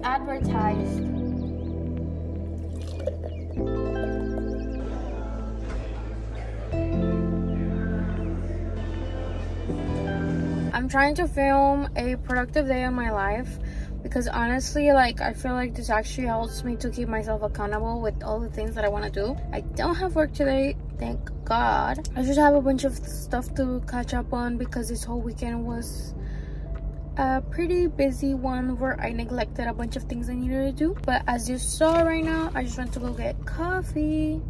advertised. I'm trying to film a productive day in my life because honestly, like, I feel like this actually helps me to keep myself accountable with all the things that I want to do. I don't have work today, thank God. I just have a bunch of stuff to catch up on because this whole weekend was a pretty busy one where I neglected a bunch of things I needed to do. But as you saw right now, I just went to go get coffee.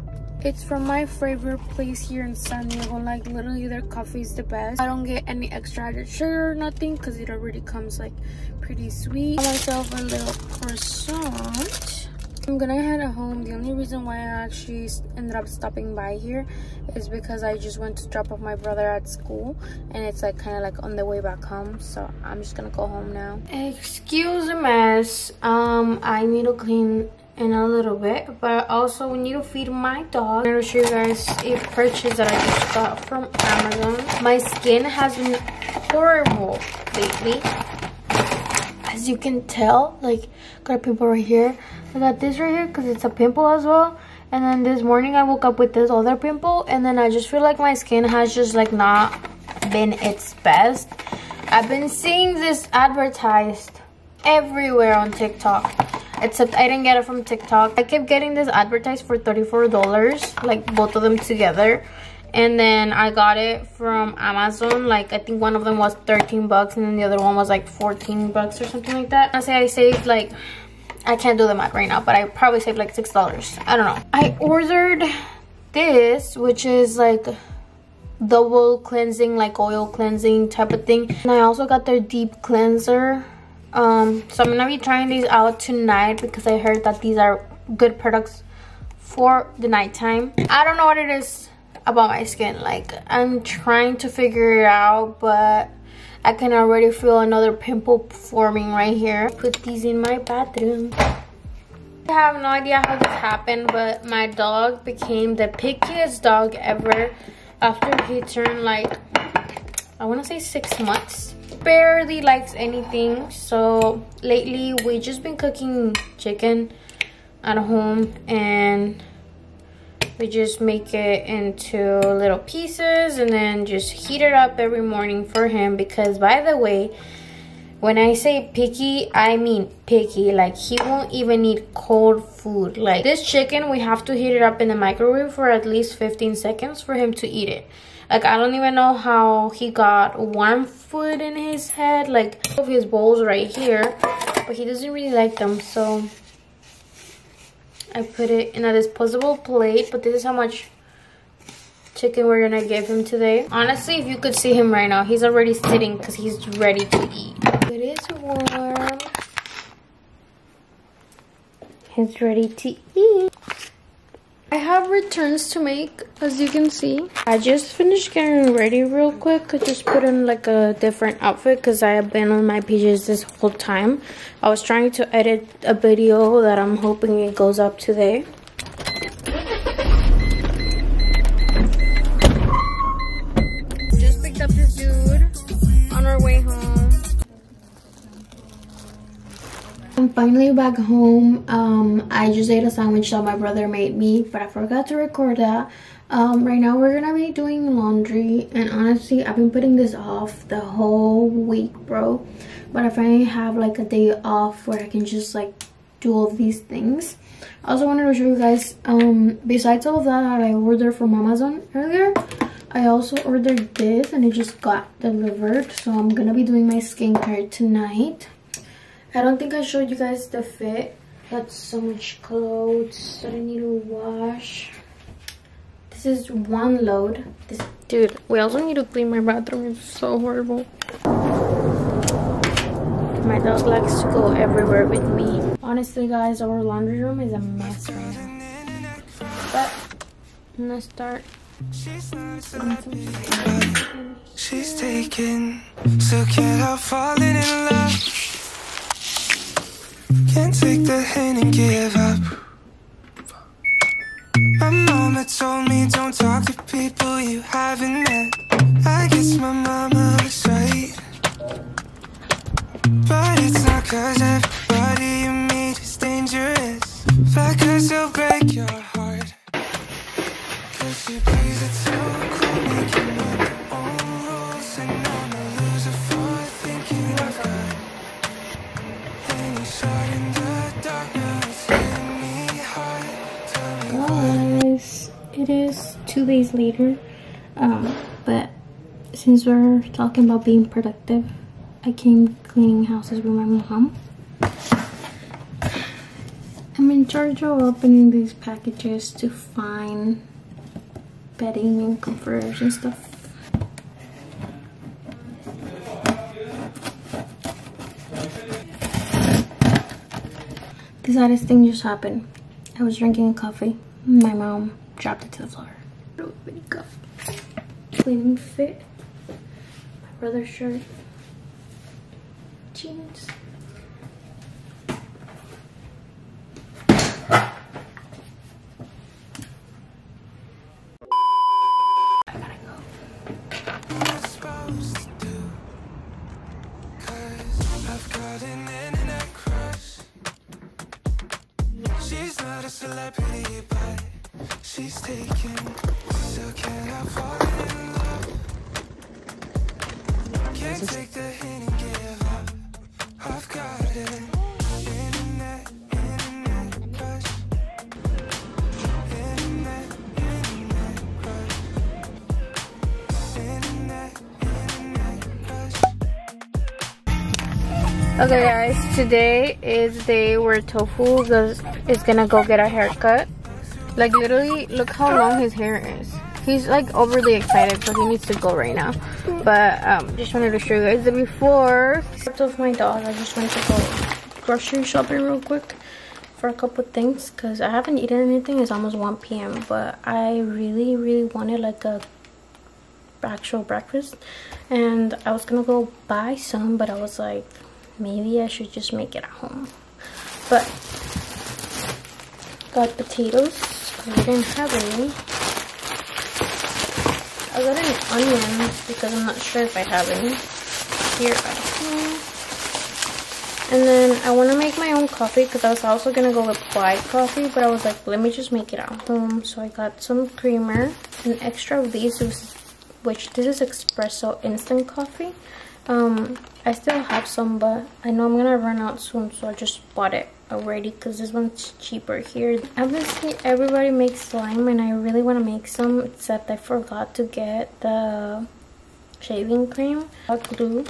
It's from my favorite place here in San Diego. Like, literally their coffee is the best. I don't get any extra added sugar or nothing because it already comes like pretty sweet. I got myself a little croissant. I'm gonna head home. The only reason why I actually ended up stopping by here is because I just went to drop off my brother at school and it's like kind of like on the way back home, so I'm just gonna go home now. Excuse the mess. I need to clean in a little bit, but also we need to feed my dog. I'm gonna show you guys a purchase that I just got from Amazon. My skin has been horrible lately, as you can tell. Like, got a pimple right here. I got this right here because it's a pimple as well, and then this morning I woke up with this other pimple, and then I just feel like my skin has just like not been its best. I've been seeing this advertised everywhere on TikTok, except I didn't get it from TikTok. I kept getting this advertised for $34, like both of them together, and then I got it from Amazon. Like, I think one of them was 13 bucks and then the other one was like 14 bucks or something like that. I say I saved, like, I can't do the math right now, but I probably saved like $6. I don't know. I ordered this, which is like double cleansing, like oil cleansing type of thing, and I also got their deep cleanser. So I'm gonna be trying these out tonight because I heard that these are good products for the nighttime. I don't know what it is about my skin. Like, I'm trying to figure it out, but I can already feel another pimple forming right here. Put these in my bathroom. I have no idea how this happened, but my dog became the pickiest dog ever after he turned, like, I want to say 6 months. Barely likes anything, so lately we just been cooking chicken at home, and we just make it into little pieces and then just heat it up every morning for him. Because, by the way, when I say picky, I mean picky. Like, he won't even eat cold food. Like, this chicken, we have to heat it up in the microwave for at least 15 seconds for him to eat it. Like, I don't even know how he got warm food in his head. Like, of his bowls right here, but he doesn't really like them, so I put it in a disposable plate. But this is how much chicken we're gonna give him today. Honestly, if you could see him right now, he's already sitting because he's ready to eat. It is warm. He's ready to eat. I have returns to make, as you can see. I just finished getting ready real quick. I just put in like a different outfit because I have been on my PJs this whole time. I was trying to edit a video that I'm hoping it goes up today. Just picked up this dude on our way home. I'm finally back home. I just ate a sandwich that my brother made me, but I forgot to record that. Right now we're gonna be doing laundry, and honestly I've been putting this off the whole week, bro, but I finally have like a day off where I can just like do all these things. I also wanted to show you guys, besides all of that I ordered from Amazon earlier, I also ordered this and it just got delivered. So I'm gonna be doing my skincare tonight. I don't think I showed you guys the fit. Got so much clothes that I need to wash. This is one load. Dude, we also need to clean my bathroom. It's so horrible. My dog likes to go everywhere with me. Honestly, guys, our laundry room is a mess right now. But I'm gonna start. She's taken, so can't help falling in love. Can't take the hint and give up. My mama told me don't talk to people you haven't met. I guess my mama was right, but it's not 'cause everybody you Because it'll break your heart. Cause she plays it so cool, making up her own rules. And I'm a loser for thinking I've got any shot in the dark. Now it's hitting me hard. Tell me Guys, it is 2 days later. But since we're talking about being productive, I came cleaning houses with my mom. I'm in charge of opening these packages to find bedding and comforters and stuff. The saddest thing just happened. I was drinking coffee. My mom dropped it to the floor. Really good. Cleaning fit. My brother's shirt. Jeans. celebrity, but she's taken. Still can't help falling in love. Can't take the hint and give up. I've got it. Internet crush. Internet crush. Internet crush. Okay guys, today is the day where Tofu is gonna go get a haircut. Like literally, look how long his hair is. He's like overly excited, so he needs to go right now. But just wanted to show you guys the before. With my dog, I just went to go grocery shopping real quick for a couple things because I haven't eaten anything. It's almost 1 p.m. but I really wanted like a actual breakfast, and I was gonna go buy some, but I was like, maybe I should just make it at home. But got potatoes because I didn't have any. I got an onion because I'm not sure if I have any here at home. And then I want to make my own coffee because I was also going to go with white coffee, but I was like, let me just make it at home. So I got some creamer, an extra of these, which this is espresso instant coffee. I still have some, but I know I'm gonna run out soon, so I just bought it already because this one's cheaper here. Obviously everybody makes slime and I really want to make some, except I forgot to get the shaving cream, glue.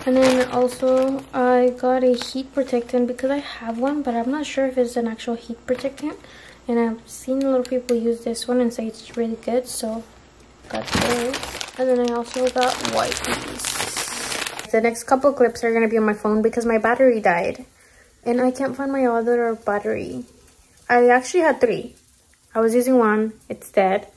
And then also I got a heat protectant because I have one, but I'm not sure if it's an actual heat protectant, and I've seen a lot of people use this one and say it's really good, so got this. And then I also got wipes. The next couple clips are gonna be on my phone because my battery died and I can't find my other battery. I actually had 3. I was using one, it's dead.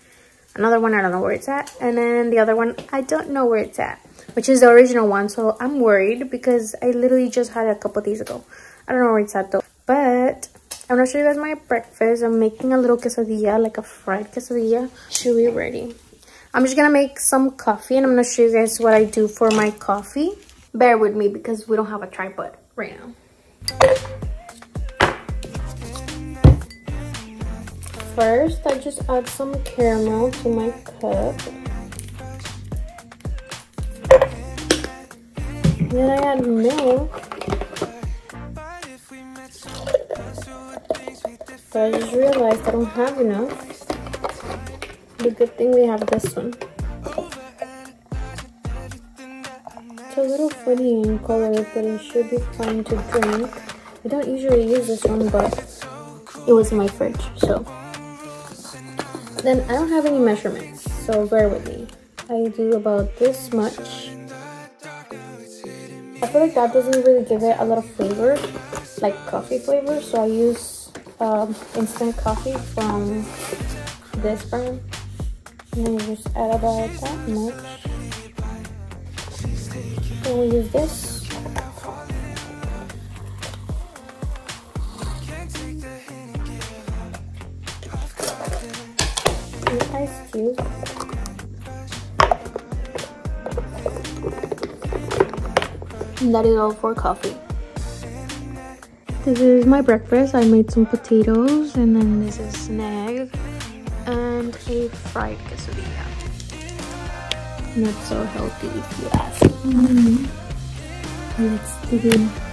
Another one, I don't know where it's at. And then the other one, I don't know where it's at, which is the original one. So I'm worried because I literally just had it a couple days ago. I don't know where it's at though. But I'm gonna show you guys my breakfast. I'm making a little quesadilla, like a fried quesadilla. Should be ready. I'm just gonna make some coffee and I'm gonna show you guys what I do for my coffee. Bear with me because we don't have a tripod right now. First, I just add some caramel to my cup. Then I add milk. But I just realized I don't have enough. The good thing we have this one. It's a little funny in color, but it should be fine to drink. I don't usually use this one, but it was in my fridge, so. Then I don't have any measurements, so bear with me. I do about this much. I feel like that doesn't really give it a lot of flavor, like coffee flavor, so I use instant coffee from this brand. And then you just add about that much. Then we use this. An ice cube. And that is all for coffee. This is my breakfast. I made some potatoes, and then this is an egg and a fried quesadilla. Not so healthy if you ask me. Let's begin.